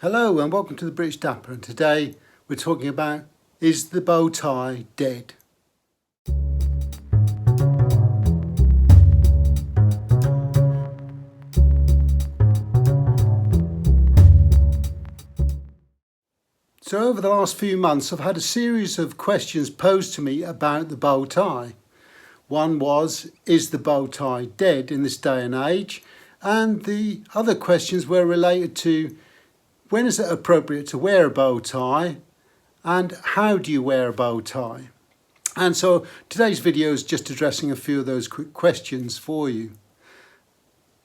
Hello and welcome to the British Dapper, and today we're talking about, is the bow tie dead? So over the last few months I've had a series of questions posed to me about the bow tie. One was, is the bow tie dead in this day and age? And the other questions were related to, when is it appropriate to wear a bow tie? And how do you wear a bow tie? And so today's video is just addressing a few of those quick questions for you.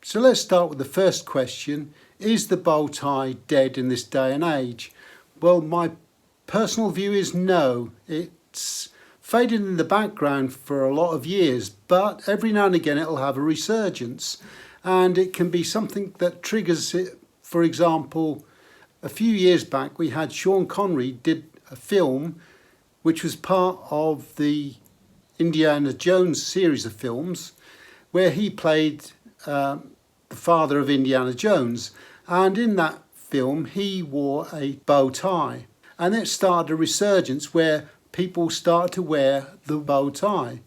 So let's start with the first question. Is the bow tie dead in this day and age? Well, my personal view is no. It's faded in the background for a lot of years, but every now and again it'll have a resurgence. And it can be something that triggers it. For example, a few years back we had Sean Connery did a film which was part of the Indiana Jones series of films, where he played the father of Indiana Jones, and in that film he wore a bow tie, and it started a resurgence where people started to wear the bow tie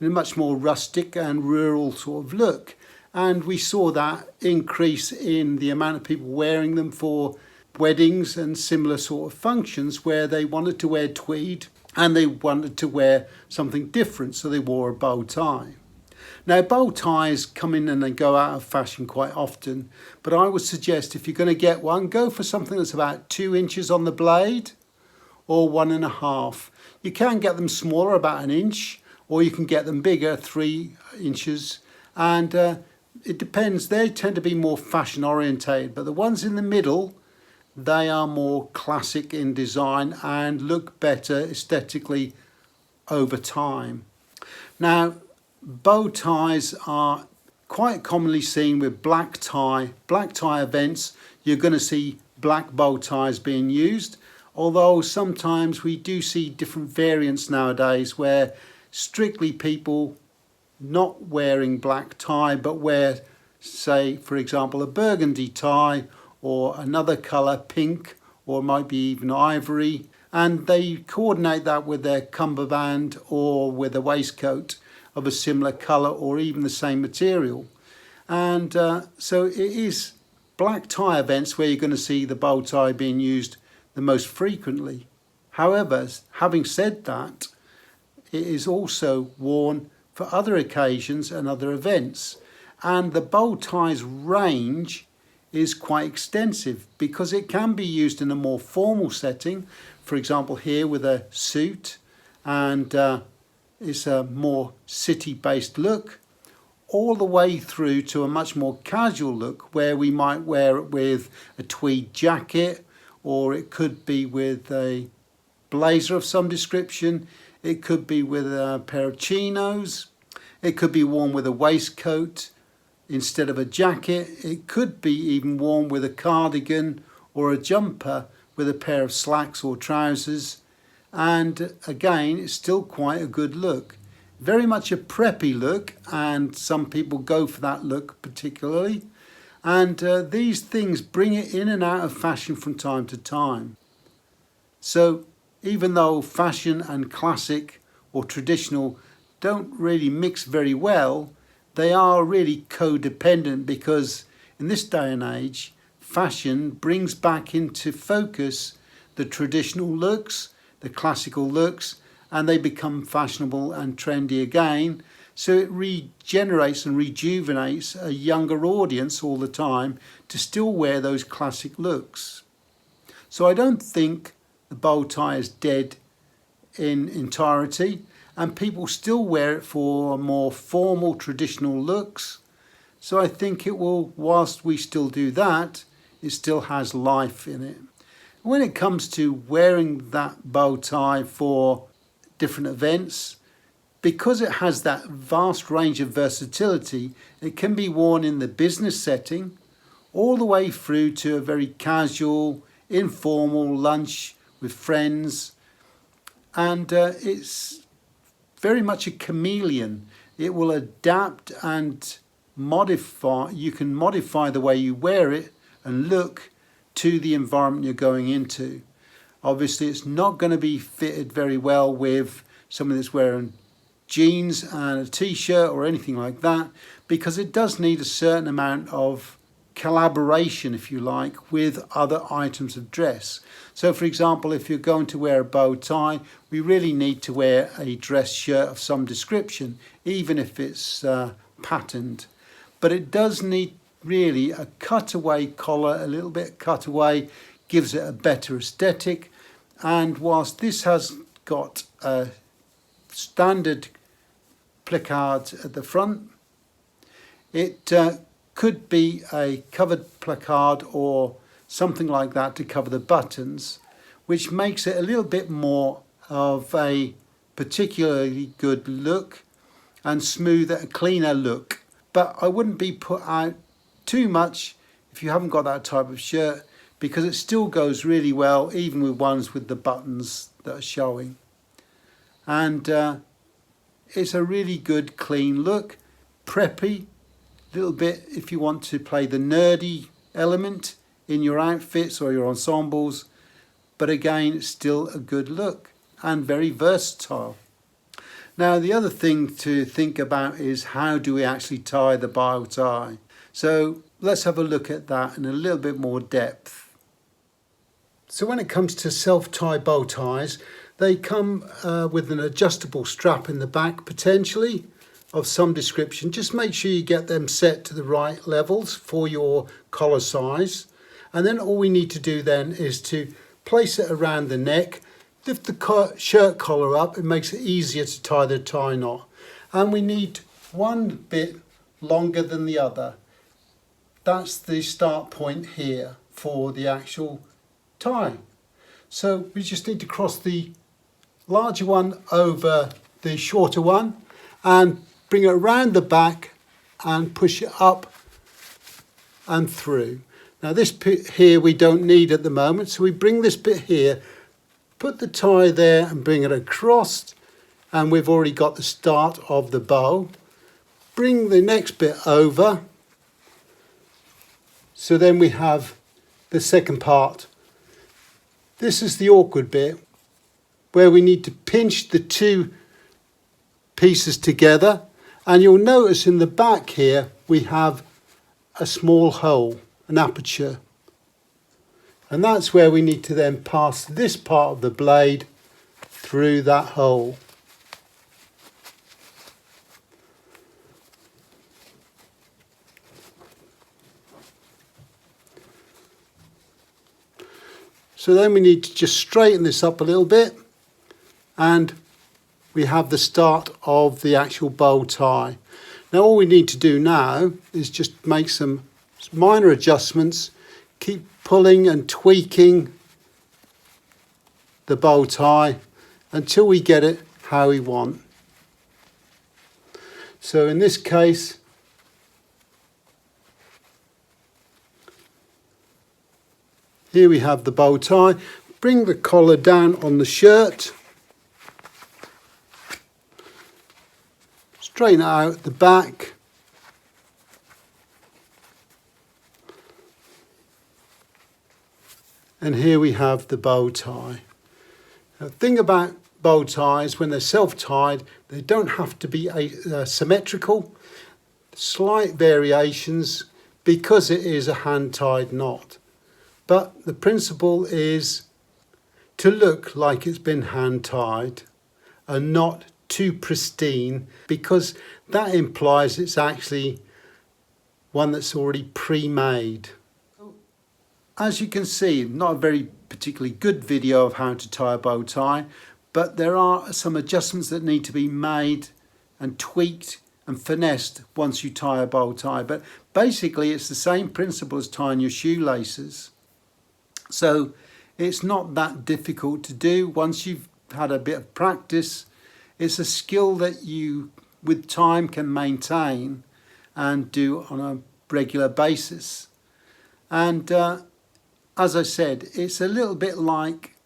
in a much more rustic and rural sort of look, and we saw that increase in the amount of people wearing them for weddings and similar sort of functions where they wanted to wear tweed and they wanted to wear something different, so they wore a bow tie. Now, bow ties come in and they go out of fashion quite often, but I would suggest if you're going to get one, go for something that's about 2 inches on the blade or 1.5. You can get them smaller, about 1 inch, or you can get them bigger, 3 inches, and it depends. They tend to be more fashion orientated, but the ones in the middle, they are more classic in design and look better aesthetically over time. Now, bow ties are quite commonly seen with black tie events. You're going to see black bow ties being used, although sometimes we do see different variants nowadays where strictly people not wearing black tie but wear, say, for example, a burgundy tie or another colour, pink, or it might be even ivory, and they coordinate that with their cummerbund or with a waistcoat of a similar colour or even the same material. And so it is black tie events where you're going to see the bow tie being used the most frequently. However, having said that, it is also worn for other occasions and other events, and the bow tie's range is quite extensive because it can be used in a more formal setting, for example here with a suit, and it's a more city-based look, all the way through to a much more casual look where we might wear it with a tweed jacket, or it could be with a blazer of some description, it could be with a pair of chinos, it could be worn with a waistcoat instead of a jacket, it could be even worn with a cardigan or a jumper with a pair of slacks or trousers, and again it's still quite a good look. Very much a preppy look, and some people go for that look particularly, and these things bring it in and out of fashion from time to time. So even though fashion and classic or traditional don't really mix very well, they are really codependent, because in this day and age, fashion brings back into focus the traditional looks, the classical looks, and they become fashionable and trendy again. So it regenerates and rejuvenates a younger audience all the time to still wear those classic looks. So I don't think the bow tie is dead in entirety, and people still wear it for more formal traditional looks. So I think it will, whilst we still do that, it still has life in it. When it comes to wearing that bow tie for different events, because it has that vast range of versatility, it can be worn in the business setting all the way through to a very casual, informal lunch with friends, and it's very much a chameleon. It will adapt and modify. You can modify the way you wear it and look to the environment you're going into. Obviously it's not going to be fitted very well with someone that's wearing jeans and a t-shirt or anything like that, because it does need a certain amount of collaboration, if you like, with other items of dress. So for example, if you're going to wear a bow tie, we really need to wear a dress shirt of some description, even if it's patterned. But it does need really a cutaway collar, a little bit cutaway, gives it a better aesthetic. And whilst this has got a standard placard at the front, it could be a covered placard or something like that to cover the buttons, which makes it a little bit more of a particularly good look and smoother, a cleaner look. But I wouldn't be put out too much if you haven't got that type of shirt, because it still goes really well even with ones with the buttons that are showing. And it's a really good clean look, preppy, a little bit if you want to play the nerdy element in your outfits or your ensembles, but again it's still a good look and very versatile. Now the other thing to think about is, how do we actually tie the bow tie? So let's have a look at that in a little bit more depth. So when it comes to self-tie bow ties, they come with an adjustable strap in the back, potentially, of some description. Just make sure you get them set to the right levels for your collar size. And then all we need to do then is to place it around the neck, lift the shirt collar up. It makes it easier to tie the tie knot. And we need one bit longer than the other. That's the start point here for the actual tie. So we just need to cross the larger one over the shorter one and bring it around the back and push it up and through. Now this bit here we don't need at the moment, so we bring this bit here, put the tie there and bring it across, and we've already got the start of the bow. Bring the next bit over, so then we have the second part. This is the awkward bit where we need to pinch the two pieces together, and you'll notice in the back here we have a small hole, an aperture, and that's where we need to then pass this part of the blade through that hole. So then we need to just straighten this up a little bit, and we have the start of the actual bow tie. Now all we need to do now is just make some minor adjustments, keep pulling and tweaking the bow tie until we get it how we want. So in this case, here we have the bow tie. Bring the collar down on the shirt, straighten it out the back, and here we have the bow tie. Now, the thing about bow ties, when they're self-tied, they don't have to be symmetrical. Slight variations because it is a hand-tied knot. But the principle is to look like it's been hand-tied and not too pristine, because that implies it's actually one that's already pre-made. As you can see, not a very particularly good video of how to tie a bow tie, but there are some adjustments that need to be made and tweaked and finessed once you tie a bow tie. But basically it's the same principle as tying your shoelaces. So it's not that difficult to do once you've had a bit of practice. It's a skill that you, with time, can maintain and do on a regular basis. And as I said, it's a little bit like,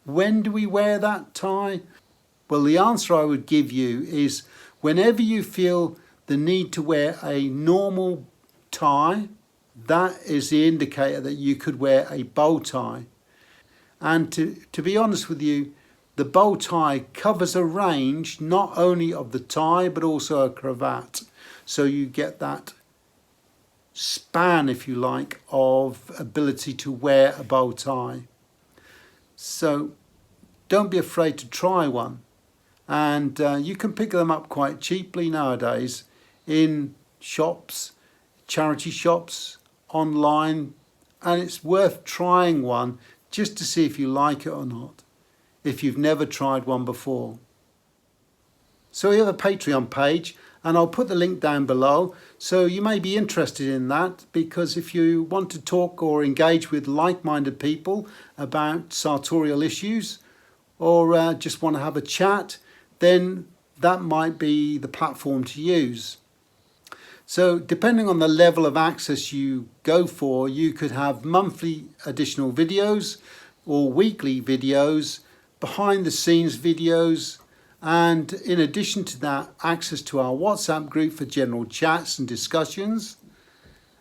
when do we wear that tie? Well, the answer I would give you is whenever you feel the need to wear a normal tie, that is the indicator that you could wear a bow tie. And to be honest with you, the bow tie covers a range not only of the tie but also a cravat. So you get that span, if you like, of ability to wear a bow tie. So don't be afraid to try one. And you can pick them up quite cheaply nowadays in shops, charity shops, online, and it's worth trying one just to see if you like it or not, if you've never tried one before. So we have a Patreon page, and I'll put the link down below, so you may be interested in that, because if you want to talk or engage with like-minded people about sartorial issues, or just want to have a chat, then that might be the platform to use. So depending on the level of access you go for, you could have monthly additional videos or weekly videos, behind the scenes videos, and in addition to that, access to our WhatsApp group for general chats and discussions,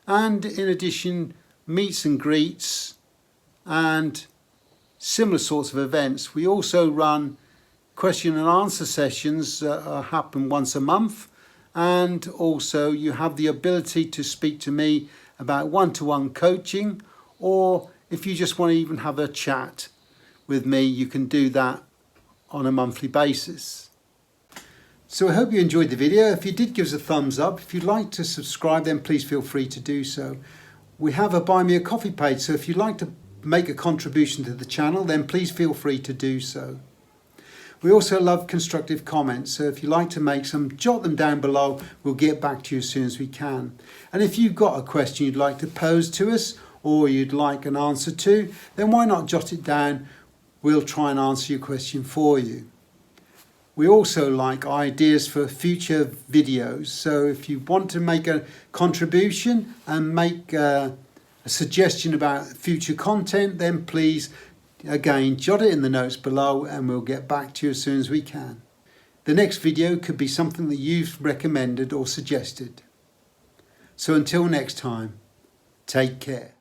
and in addition, meets and greets and similar sorts of events. We also run question and answer sessions that happen once a month, and also you have the ability to speak to me about one-to-one coaching, or if you just want to even have a chat with me, you can do that on a monthly basis. So I hope you enjoyed the video. If you did, give us a thumbs up. If you'd like to subscribe, then please feel free to do so. We have a Buy Me a Coffee page, so if you'd like to make a contribution to the channel, then please feel free to do so. We also love constructive comments, so if you'd like to make some, jot them down below. We'll get back to you as soon as we can. And if you've got a question you'd like to pose to us, or you'd like an answer to, then why not jot it down? We'll try and answer your question for you. We also like ideas for future videos, so if you want to make a contribution and make a suggestion about future content, then please, again, jot it in the notes below and we'll get back to you as soon as we can. The next video could be something that you've recommended or suggested. So until next time, take care.